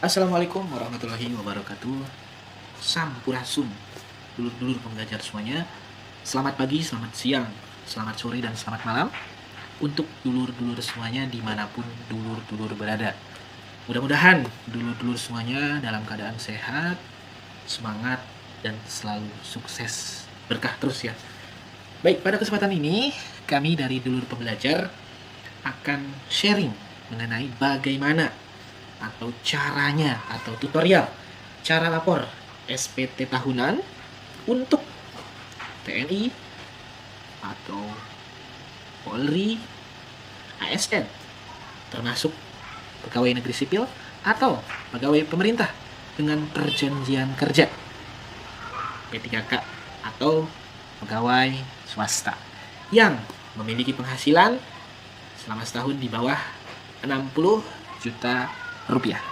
Assalamualaikum warahmatullahi wabarakatuh. Sampurasun, dulur-dulur pembelajar semuanya. Selamat pagi, selamat siang, selamat sore, dan selamat malam untuk dulur-dulur semuanya dimanapun dulur-dulur berada. Mudah-mudahan dulur-dulur semuanya dalam keadaan sehat, semangat, dan selalu sukses. Berkah terus ya. Baik, pada kesempatan ini kami dari dulur pembelajar akan sharing mengenai bagaimana atau caranya atau tutorial cara lapor SPT tahunan untuk TNI atau Polri, ASN, termasuk pegawai negeri sipil atau pegawai pemerintah dengan perjanjian kerja P3K atau pegawai swasta yang memiliki penghasilan selama setahun di bawah 60 juta rupiah.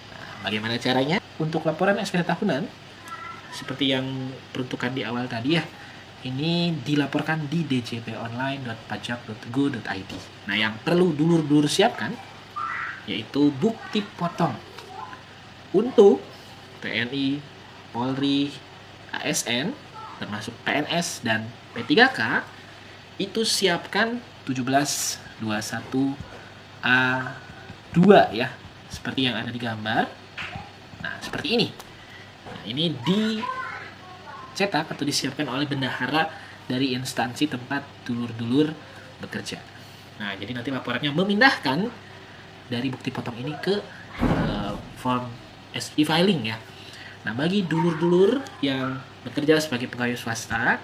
Nah, bagaimana caranya? Untuk laporan SPT tahunan, seperti yang peruntukan di awal tadi ya, ini dilaporkan di djponline.pajak.go.id. Nah, yang perlu dulur-dulur siapkan yaitu bukti potong untuk TNI, Polri, ASN, termasuk PNS dan P3K, itu siapkan 1721A2 ya, seperti yang ada di gambar. Nah, seperti ini. Nah, ini dicetak atau disiapkan oleh bendahara dari instansi tempat dulur-dulur bekerja. Nah, jadi nanti laporannya memindahkan dari bukti potong ini ke form e-filing ya. Nah, bagi dulur-dulur yang bekerja sebagai pegawai swasta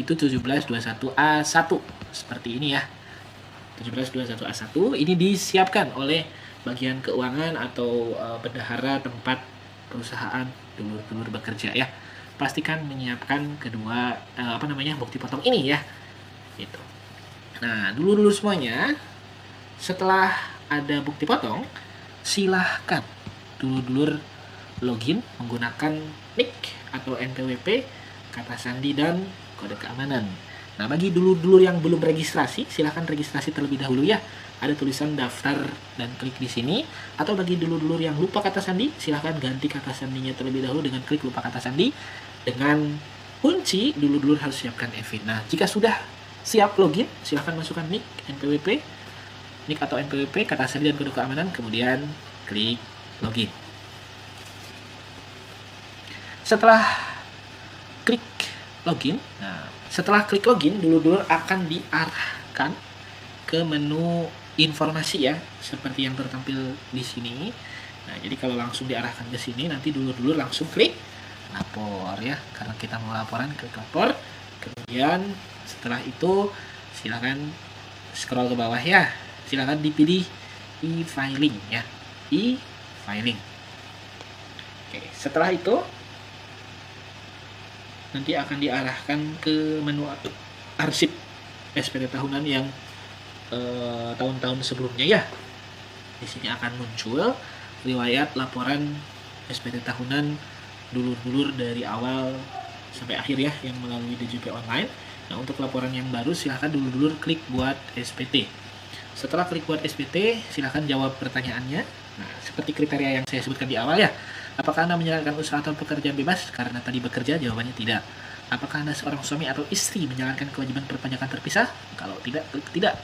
itu 1721A1 seperti ini ya. 1721A1 ini disiapkan oleh bagian keuangan atau bendahara tempat perusahaan dulur-dulur bekerja ya. Pastikan menyiapkan kedua bukti potong ini ya. Gitu. Nah, dulur-dulur semuanya, setelah ada bukti potong, silahkan dulur-dulur login menggunakan NIK atau NPWP, kata sandi, dan kode keamanan. Nah, bagi dulur-dulur yang belum registrasi, silahkan registrasi terlebih dahulu ya. Ada tulisan daftar dan klik di sini. Atau bagi dulur-dulur yang lupa kata sandi, silahkan ganti kata sandinya terlebih dahulu dengan klik lupa kata sandi. Dengan kunci, dulur-dulur harus siapkan EVIN. Nah, jika sudah siap login, silahkan masukkan NIK, NIK atau NPWP, kata sandi dan kode keamanan, kemudian klik login. Setelah klik login, setelah klik login, dulur-dulur akan diarahkan ke menu informasi ya, seperti yang tertampil di sini. Nah, jadi kalau langsung diarahkan ke sini, nanti dulur-dulur langsung klik lapor ya, karena kita mau laporan, klik lapor. Kemudian setelah itu silakan scroll ke bawah ya, silakan dipilih e-filing ya, e-filing. Oke, setelah itu nanti akan diarahkan ke menu arsip SPT tahunan yang tahun-tahun sebelumnya ya. Di sini akan muncul riwayat laporan SPT tahunan dulur-dulur dari awal sampai akhir ya, yang melalui DJP online. Nah, untuk laporan yang baru silahkan dulur-dulur klik buat SPT. Setelah klik buat SPT, silahkan jawab pertanyaannya. Nah, seperti kriteria yang saya sebutkan di awal ya. Apakah Anda menjalankan usaha atau pekerjaan bebas? Karena tadi bekerja, jawabannya tidak. Apakah Anda seorang suami atau istri menjalankan kewajiban perpajakan terpisah? Kalau tidak, klik tidak.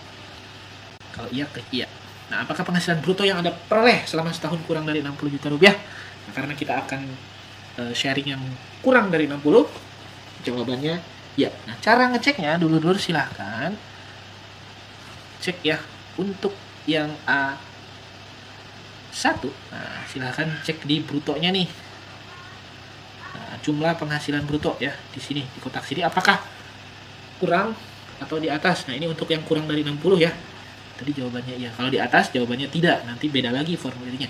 Kalau iya, klik iya. Nah, apakah penghasilan bruto yang Anda peroleh selama setahun kurang dari 60 juta rupiah? Nah, karena kita akan sharing yang kurang dari 60, jawabannya iya. Nah, cara ngeceknya, dulur-dulur silahkan cek ya. Untuk yang A1, nah, silahkan cek di brutonya nih. Nah, jumlah penghasilan bruto ya, di sini, di kotak sini, apakah kurang atau di atas. Nah, ini untuk yang kurang dari 60 ya. Tadi jawabannya iya. Kalau di atas jawabannya tidak, nanti beda lagi formulirnya.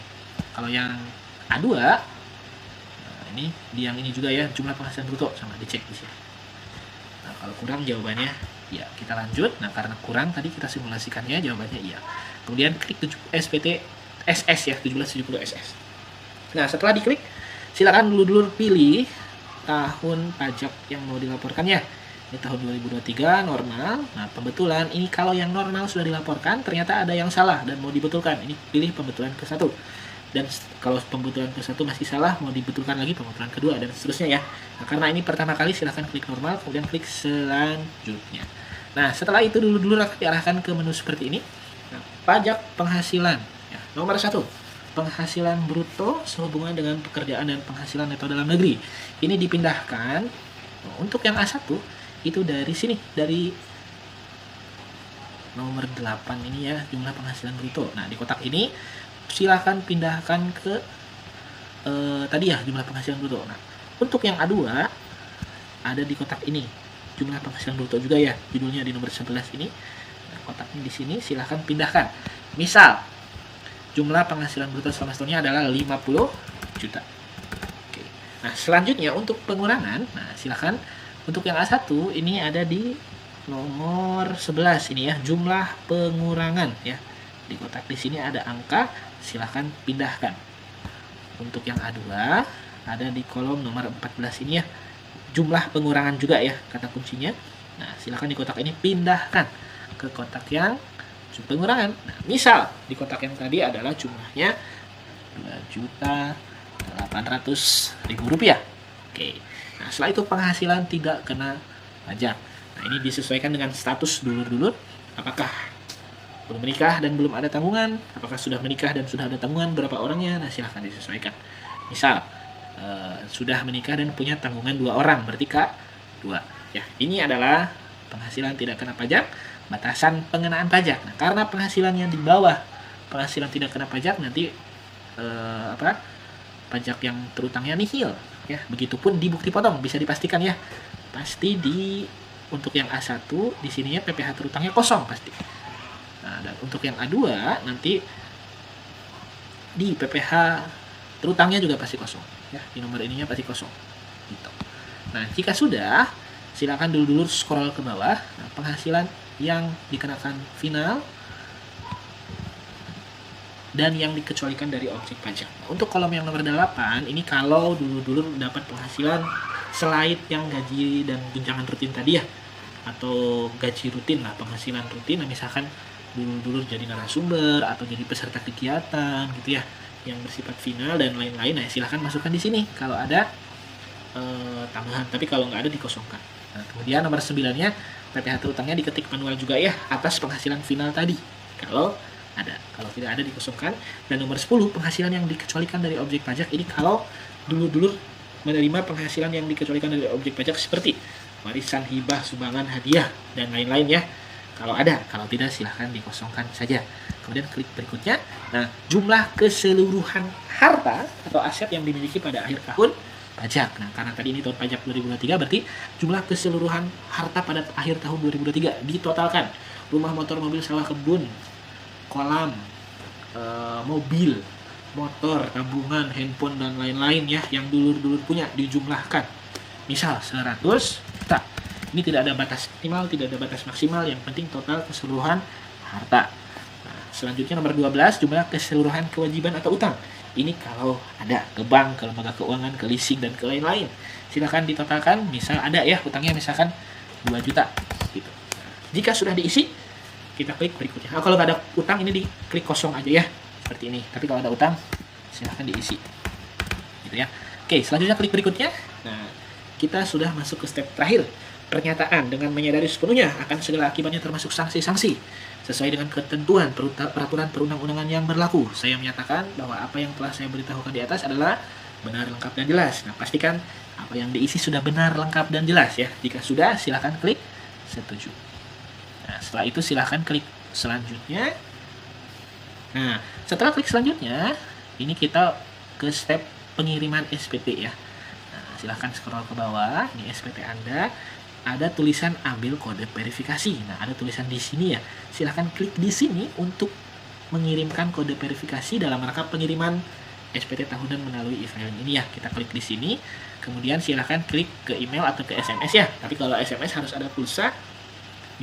Kalau yang A2, nah ini di yang ini juga ya, jumlah penghasilan bruto, sama dicek di sini. Nah, kalau kurang jawabannya iya. Kita lanjut. Nah, karena kurang tadi kita simulasikannya, jawabannya iya. Kemudian klik SPT SS ya, 1770 SS. Nah, setelah diklik, silakan dulur-dulur pilih tahun pajak yang mau dilaporkannya. Ini tahun 2023 normal. Nah, pembetulan ini kalau yang normal sudah dilaporkan, ternyata ada yang salah dan mau dibetulkan. Ini pilih pembetulan ke-1. dan kalau pembetulan ke satu masih salah, mau dibetulkan lagi pembetulan kedua, dan seterusnya ya. Nah, karena ini pertama kali, silahkan klik normal, kemudian klik selanjutnya. Nah, setelah itu dulu akan diarahkan ke menu seperti ini. Nah, pajak penghasilan ya. Nomor 1, penghasilan bruto sehubungan dengan pekerjaan dan penghasilan neto dalam negeri. Ini dipindahkan. Untuk yang A1 itu dari sini, dari nomor 8 ini ya, jumlah penghasilan bruto. Nah, di kotak ini silahkan pindahkan ke tadi ya, jumlah penghasilan bruto. Nah, untuk yang A2 ada di kotak ini, jumlah penghasilan bruto juga ya, judulnya di nomor 11 ini. Nah, kotaknya di sini silahkan pindahkan. Misal jumlah penghasilan bruto selama setahunnya adalah 50 juta. Oke. Nah, selanjutnya untuk pengurangan, nah silahkan untuk yang A1 ini ada di nomor 11 ini ya, jumlah pengurangan ya. Di kotak di sini ada angka, silahkan pindahkan. Untuk yang A2 ada di kolom nomor 14 ini ya, jumlah pengurangan juga ya, kata kuncinya. Nah, silahkan di kotak ini pindahkan ke kotak yang pengurangan. Nah, misal di kotak yang tadi adalah jumlahnya Rp2.800.000. Oke. Nah, setelah itu penghasilan tidak kena pajak. Nah, ini disesuaikan dengan status dulur-dulur, apakah belum menikah dan belum ada tanggungan, apakah sudah menikah dan sudah ada tanggungan, berapa orangnya. Nah, silahkan disesuaikan. Misal sudah menikah dan punya tanggungan 2 orang, berarti K2 ya. Ini adalah penghasilan tidak kena pajak, batasan pengenaan pajak. Nah, karena penghasilannya di bawah penghasilan tidak kena pajak, nanti pajak yang terutangnya nihil ya. Begitupun di bukti potong bisa dipastikan ya, pasti untuk yang A1 di sininya PPh terutangnya kosong pasti. Nah, dan untuk yang A2 nanti di PPh terutangnya juga pasti kosong ya, di nomor ininya pasti kosong gitu. Nah, jika sudah, silakan dulu scroll ke bawah. Nah, penghasilan yang dikenakan final dan yang dikecualikan dari objek pajak. Nah, untuk kolom yang nomor 8 ini kalau dulu dapat penghasilan selain yang gaji dan tunjangan rutin tadi ya, atau gaji rutin lah, penghasilan rutin. Nah, misalkan dulu jadi narasumber atau jadi peserta kegiatan gitu ya, yang bersifat final dan lain-lain. Nah, silahkan masukkan di sini kalau ada tambahan, tapi kalau nggak ada dikosongkan. Nah, kemudian nomor 9-nya PPh terutangnya diketik manual juga ya, atas penghasilan final tadi kalau ada, kalau tidak ada dikosongkan. Dan nomor 10, penghasilan yang dikecualikan dari objek pajak. Ini kalau dulu menerima penghasilan yang dikecualikan dari objek pajak seperti warisan, hibah, sumbangan, hadiah dan lain-lain ya, kalau ada. Kalau tidak, silahkan dikosongkan saja. Kemudian klik berikutnya. Nah, jumlah keseluruhan harta atau aset yang dimiliki pada akhir tahun pajak. Nah, karena tadi ini tahun pajak 2023, berarti jumlah keseluruhan harta pada akhir tahun 2023 ditotalkan. Rumah, motor, mobil, sawah, kebun, kolam, mobil, motor, tabungan, handphone dan lain-lain ya, yang dulur-dulur punya dijumlahkan. Misal 100 juta. Ini tidak ada batas minimal, tidak ada batas maksimal, yang penting total keseluruhan harta. Nah, selanjutnya nomor 12, jumlah keseluruhan kewajiban atau utang. Ini kalau ada ke bank, ke lembaga keuangan, ke leasing dan ke lain-lain. Silakan ditotalkan, misal ada ya utangnya misalkan 2 juta gitu. Nah, jika sudah diisi, kita klik berikutnya. Nah, kalau nggak ada utang ini diklik kosong aja ya, seperti ini. Tapi kalau ada utang, silahkan diisi gitu ya. Oke, selanjutnya klik berikutnya. Nah, kita sudah masuk ke step terakhir. Pernyataan dengan menyadari sepenuhnya akan segala akibatnya termasuk sanksi-sanksi sesuai dengan ketentuan peraturan perundang-undangan yang berlaku. Saya menyatakan bahwa apa yang telah saya beritahukan di atas adalah benar, lengkap, dan jelas. Nah, pastikan apa yang diisi sudah benar, lengkap, dan jelas ya. Jika sudah, silahkan klik setuju. Nah, setelah itu silahkan klik selanjutnya. Nah, setelah klik selanjutnya, ini kita ke step pengiriman SPT ya. Nah, silahkan scroll ke bawah, ini SPT Anda. Ada tulisan ambil kode verifikasi. Nah, ada tulisan di sini ya. Silahkan klik di sini untuk mengirimkan kode verifikasi dalam rangka pengiriman SPT tahunan melalui e-filing ini ya. Kita klik di sini. Kemudian silahkan klik ke email atau ke SMS ya. Tapi kalau SMS harus ada pulsa,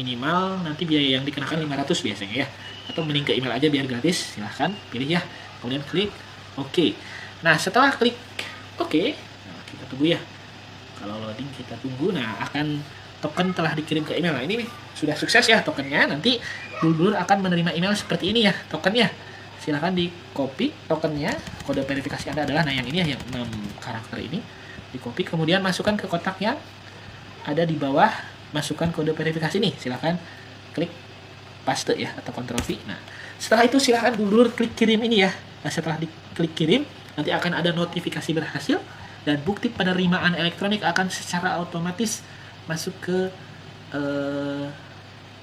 minimal nanti biaya yang dikenakan 500 biasanya ya. Atau mending ke email aja biar gratis. Silahkan pilih ya. Kemudian klik OK. Nah, setelah klik OK, nah, kita tunggu ya. Kalau loading kita tunggu. Nah, token telah dikirim ke email. Nah, ini sudah sukses ya tokennya. Nanti dulur akan menerima email seperti ini ya, tokennya. silahkan di copy tokennya, kode verifikasi Anda adalah, nah yang ini ya, yang 6 karakter ini, di copy, kemudian masukkan ke kotak yang ada di bawah, masukkan kode verifikasi nih, silahkan klik paste ya, atau Ctrl V. Nah, setelah itu silahkan dulur klik kirim ini ya. Nah, setelah diklik kirim, nanti akan ada notifikasi berhasil, dan bukti penerimaan elektronik akan secara otomatis masuk ke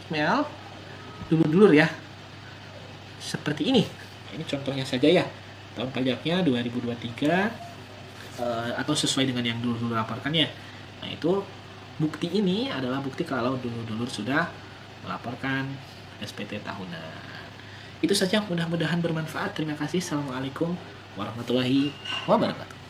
email dulur-dulur ya. Seperti ini. Ini contohnya saja ya. Tahun pajaknya 2023 atau sesuai dengan yang dulur-dulur laporkannya. Nah, itu bukti ini adalah bukti kalau dulur-dulur sudah melaporkan SPT tahunan. Itu saja, mudah-mudahan bermanfaat. Terima kasih. Assalamualaikum warahmatullahi wabarakatuh.